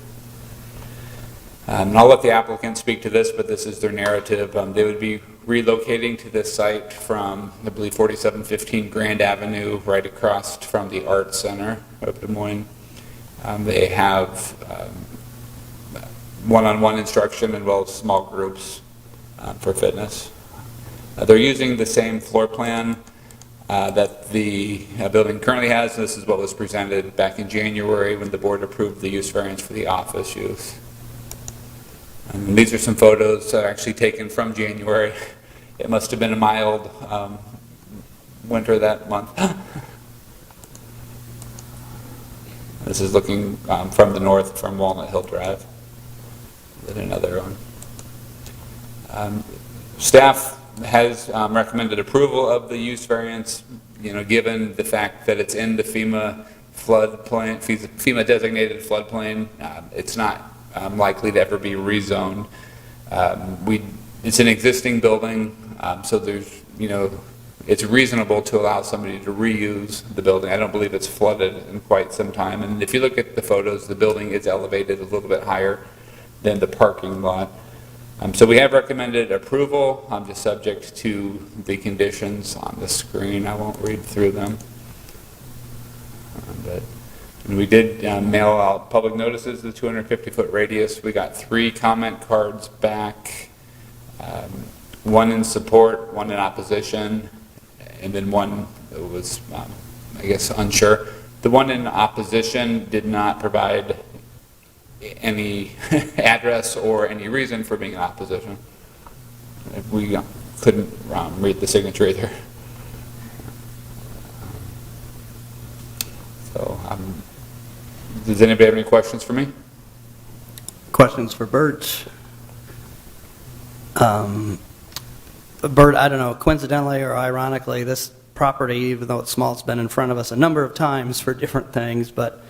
[SPEAKER 8] And I'll let the applicant speak to this, but this is their narrative. They would be relocating to this site from, I believe, 4715 Grand Avenue, right across from the Art Center of Des Moines. They have one-on-one instruction as well as small groups for fitness. They're using the same floor plan that the building currently has. This is what was presented back in January when the board approved the use variance for the office use. And these are some photos actually taken from January. It must have been a mild winter that month. This is looking from the north from Walnut Hill Drive. Then another one. Staff has recommended approval of the use variance, given the fact that it's in the FEMA floodplain, FEMA designated floodplain. It's not likely to ever be rezoned. It's an existing building, so there's, it's reasonable to allow somebody to reuse the building. I don't believe it's flooded in quite some time. And if you look at the photos, the building is elevated a little bit higher than the parking lot. So we have recommended approval, just subject to the conditions on the screen. I won't read through them. But we did mail out public notices, the 250-foot radius. We got 3 comment cards back, 1 in support, 1 in opposition, and then 1 was, I guess, unsure. The one in opposition did not provide any address or any reason for being in opposition. We couldn't read the signature either. So, does anybody have any questions for me?
[SPEAKER 1] Questions for Bert? Bert, I don't know, coincidentally or ironically, this property, even though it's small, it's been in front of us a number of times for different things, but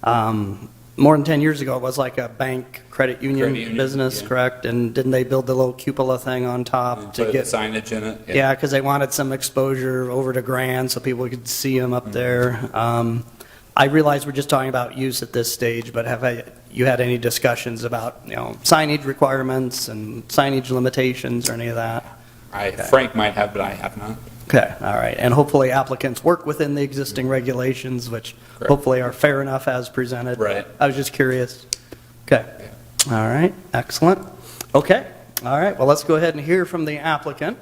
[SPEAKER 1] more than 10 years ago, it was like a bank credit union business,
[SPEAKER 8] yeah.
[SPEAKER 1] correct? And didn't they build the little cupola thing on top to
[SPEAKER 8] Put
[SPEAKER 1] get
[SPEAKER 8] signage in it?
[SPEAKER 1] Yeah, because they wanted some exposure over to Grand so people could see them up there. I realize we're just talking about use at this stage, but have you had any discussions about, signage requirements and signage limitations or any of that?
[SPEAKER 8] Frank might have, but I have not.
[SPEAKER 1] Okay, all right. And hopefully applicants work within the existing regulations, which
[SPEAKER 8] Correct.
[SPEAKER 1] hopefully are fair enough as presented.
[SPEAKER 8] Right.
[SPEAKER 1] I was just curious. Okay. All right, excellent. Okay, all right. Well, let's go ahead and hear from the applicant.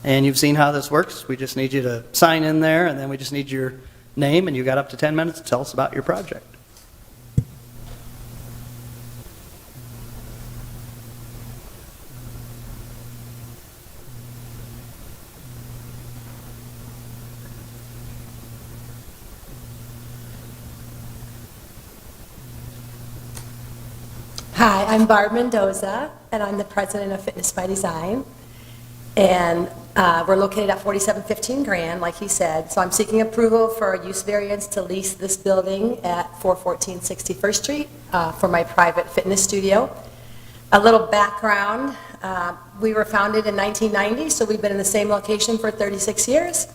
[SPEAKER 1] And you've seen how this works. We just need you to sign in there, and then we just need your name, and you got up to 10 minutes to tell us about your project.
[SPEAKER 7] Hi, I'm Barb Mendoza, and I'm the president of Fitness by Design. And we're located at 4715 Grand, like he said. So I'm seeking approval for a use variance to lease this building at 414 61st Street for my private fitness studio. A little background, we were founded in 1990, so we've been in the same location for 36 years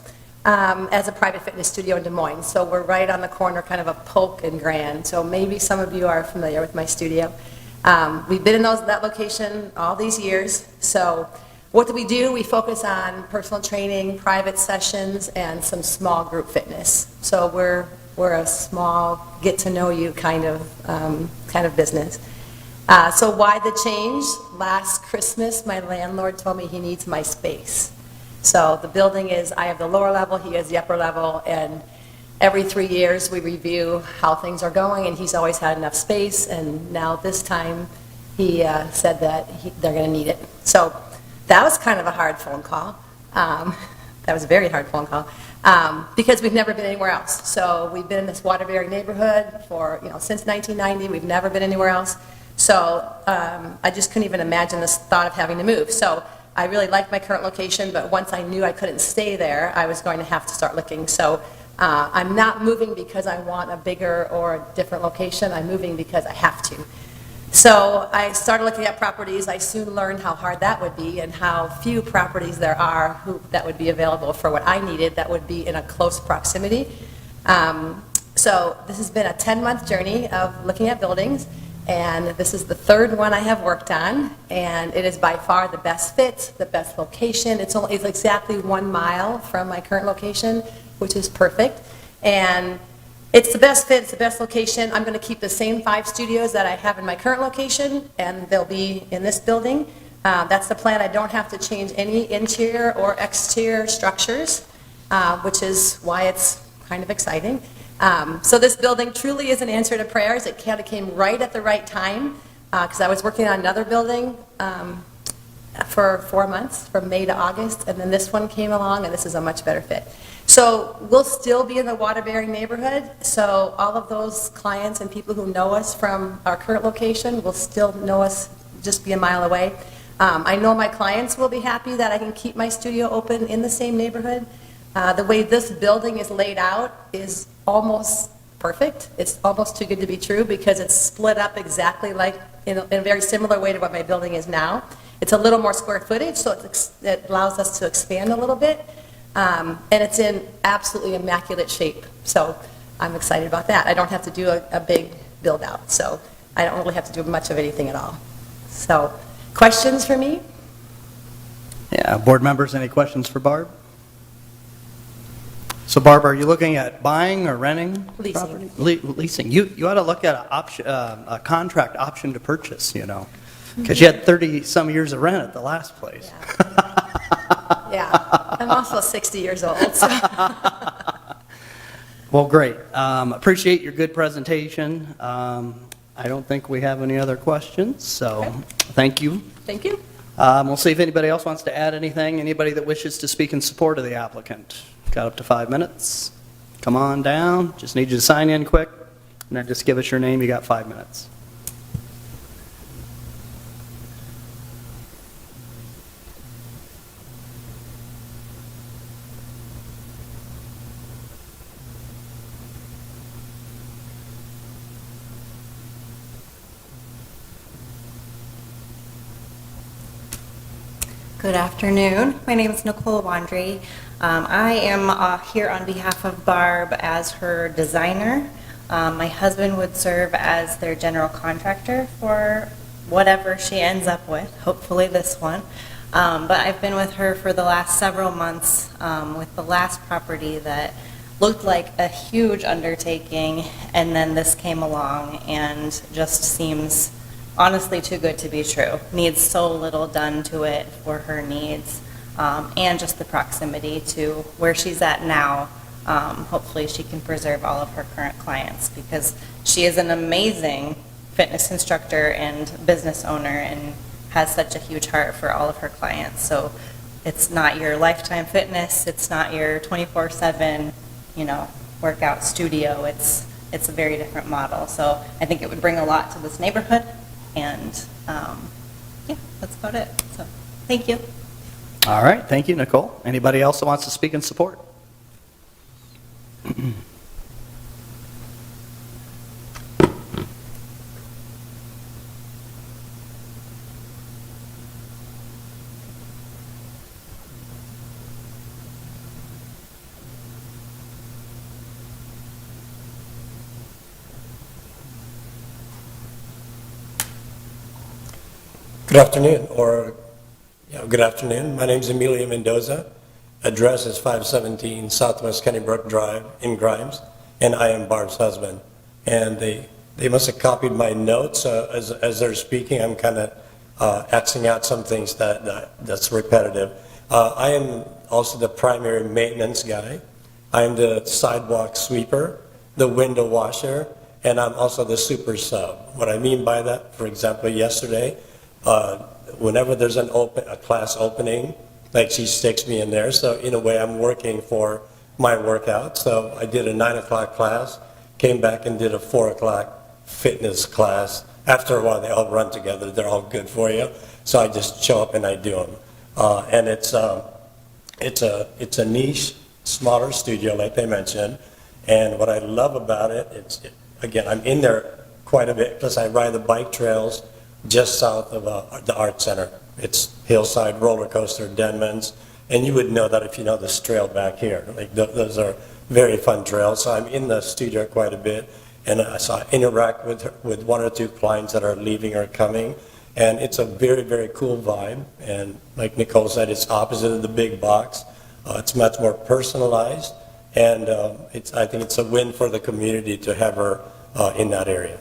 [SPEAKER 7] as a private fitness studio in Des Moines. So we're right on the corner, kind of a Polk and Grand. So maybe some of you are familiar with my studio. We've been in that location all these years. So what do? We focus on personal training, private sessions, and some small group fitness. So we're a small get-to-know-you kind of business. So why the change? Last Christmas, my landlord told me he needs my space. So the building I have the lower level, he has the upper level, and every 3 years we review how things are going, and he's always had enough space, and now this time he said that they're going to need it. So that was kind of a hard phone call. That was a very hard phone call because we've never been anywhere else. So we've been in this Waterbury neighborhood for, since 1990. We've never been anywhere else. So I just couldn't even imagine this thought of having to move. So I really liked my current location, but once I knew I couldn't stay there, I was going to have to start looking. So I'm not moving because I want a bigger or a different location. I'm moving because I have to. So I started looking at properties. I soon learned how hard that would be and how few properties there are that would be available for what I needed that would be in a close proximity. So this has been a 10-month journey of looking at buildings, and this is the third one I have worked on, and it is by far the best fit, the best location. It's exactly 1 mile from my current location, which is perfect. And it's the best fit, it's the best location. I'm going to keep the same 5 studios that I have in my current location, and they'll be in this building. That's the plan. I don't have to change any interior or exterior structures, which is why it's kind of exciting. So this building truly is an answer to prayers. It kind of came right at the right time, because I was working on another building for 4 months, from May to August, and then this one came along, and this is a much better fit. So we'll still be in the Waterbury neighborhood, so all of those clients and people who know us from our current location will still know us, just be a mile away. I know my clients will be happy that I can keep my studio open in the same neighborhood. The way this building is laid out is almost perfect. It's almost too good to be true because it's split up exactly like in a very similar way to what my building is now. It's a little more square footage, so it allows us to expand a little bit. And it's in absolutely immaculate shape. So I'm excited about that. I don't have to do a big build out. So I don't really have to do much of anything at all. So questions for me?
[SPEAKER 1] Yeah, board members, any questions for Barb? So Barb, are you looking at buying or renting?
[SPEAKER 7] Leasing.
[SPEAKER 1] Property? Leasing. You ought to look at a contract option to purchase, because you had 30-some years of rent at the last place.
[SPEAKER 7] Yeah. I'm also 60 years old, so.
[SPEAKER 1] Well, great. Appreciate your good presentation. I don't think we have any other questions, so thank you.
[SPEAKER 7] Thank you.
[SPEAKER 1] We'll see if anybody else wants to add anything. Anybody that wishes to speak in support of the applicant. Got up to 5 minutes. Come on down. Just need you to sign in quick, and then just give us your name. You got 5 minutes.
[SPEAKER 9] Good afternoon. My name is Nicole Wandry. I am here on behalf of Barb as her designer. My husband would serve as their general contractor for whatever she ends up with, hopefully this one. But I've been with her for the last several months with the last property that looked like a huge undertaking, and then this came along and just seems honestly too good to be true. Needs so little done to it for her needs, and just the proximity to where she's at now. Hopefully she can preserve all of her current clients, because she is an amazing fitness instructor and business owner and has such a huge heart for all of her clients. So it's not your Lifetime Fitness, it's not your 24/7, workout studio. It's a very different model. So I think it would bring a lot to this neighborhood. And yeah, that's about it. So thank you.
[SPEAKER 1] All right, thank you, Nicole. Anybody else that wants to speak in support?
[SPEAKER 10] Good afternoon. My name is Emilio Mendoza. Address is 517 Southwest Kennybrook Drive in Grimes, and I am Barb's husband. And they must have copied my notes as they're speaking. I'm kind of Xing out some things that's repetitive. I am also the primary maintenance guy. I am the sidewalk sweeper, the window washer, and I'm also the super sub. What I mean by that, for example, yesterday, whenever there's a class opening, like she sticks me in there. So in a way, I'm working for my workout. So I did a 9 o'clock class, came back and did a 4 o'clock fitness class. After a while, they all run together. They're all good for you. So I just show up and I do them. And it's a niche, smaller studio, like they mentioned. And what I love about it, again, I'm in there quite a bit because I ride the bike trails just south of the Art Center. It's Hillside, Roller Coaster, Denman's, and you would know that if you know this trail back here. Like those are very fun trails. So I'm in the studio quite a bit, and so I interact with one or two clients that are leaving or coming, and it's a very, very cool vibe. And like Nicole said, it's opposite of the big box. It's much more personalized, and I think it's a win for the community to have her in that area.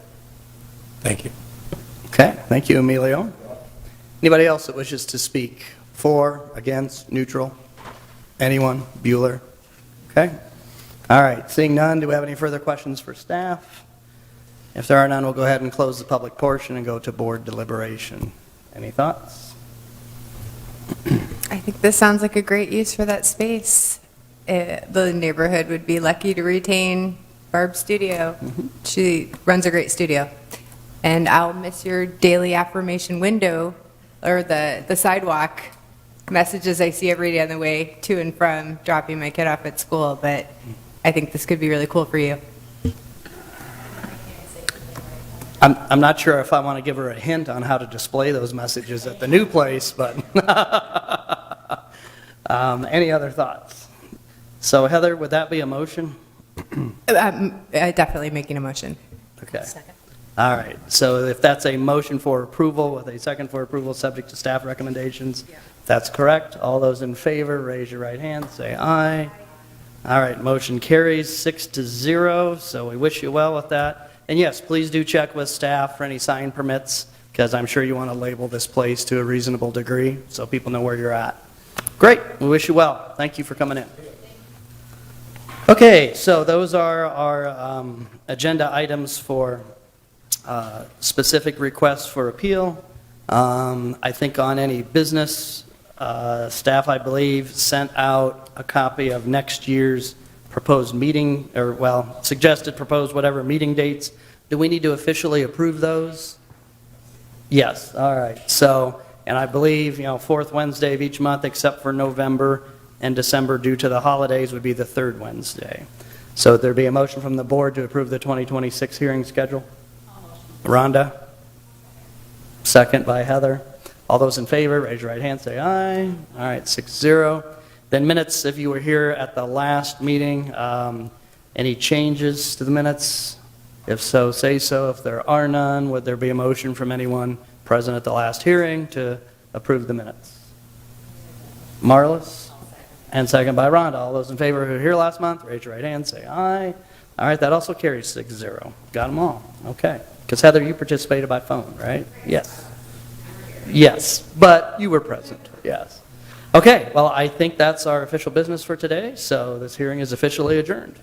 [SPEAKER 10] Thank you.
[SPEAKER 1] Okay, thank you, Emilio. Anybody else that wishes to speak? For, against, neutral? Anyone? Bueller? Okay. All right, seeing none, do we have any further questions for staff? If there are none, we'll go ahead and close the public portion and go to board deliberation. Any thoughts?
[SPEAKER 11] I think this sounds like a great use for that space. The neighborhood would be lucky to retain Barb's studio. She runs a great studio. And I'll miss your daily affirmation window or the sidewalk messages I see every day on the way to and from dropping my kid off at school. But I think this could be really cool for you.
[SPEAKER 1] I'm not sure if I want to give her a hint on how to display those messages at the new place, but any other thoughts? So Heather, would that be a motion?
[SPEAKER 11] Definitely making a motion.
[SPEAKER 1] Okay. All right, so if that's a motion for approval with a second for approval subject to staff recommendations, that's correct. All those in favor, raise your right hand, say aye. All right, motion carries 6-0, so we wish you well with that. And yes, please do check with staff for any sign permits, because I'm sure you want to label this place to a reasonable degree so people know where you're at. Great, we wish you well. Thank you for coming in. Okay, so those are our agenda items for specific requests for appeal. I think on any business, staff, I believe, sent out a copy of next year's proposed meeting, or, well, suggested proposed whatever meeting dates. Do we need to officially approve those? Yes, all right. So, and I believe, fourth Wednesday of each month, except for November and December due to the holidays, would be the third Wednesday. So there'd be a motion from the board to approve the 2026 hearing schedule? Rhonda? Second by Heather. All those in favor, raise your right hand, say aye. All right, 6-0. Then minutes, if you were here at the last meeting, any changes to the minutes? If so, say so. If there are none, would there be a motion from anyone present at the last hearing to approve the minutes? Marlis? And second by Rhonda. All those in favor who were here last month, raise your right hand, say aye. All right, that also carries 6-0. Got them all. Okay. Because Heather, you participated by phone, right? Yes. Yes, but you were present, yes. Okay, well, I think that's our official business for today, so this hearing is officially adjourned.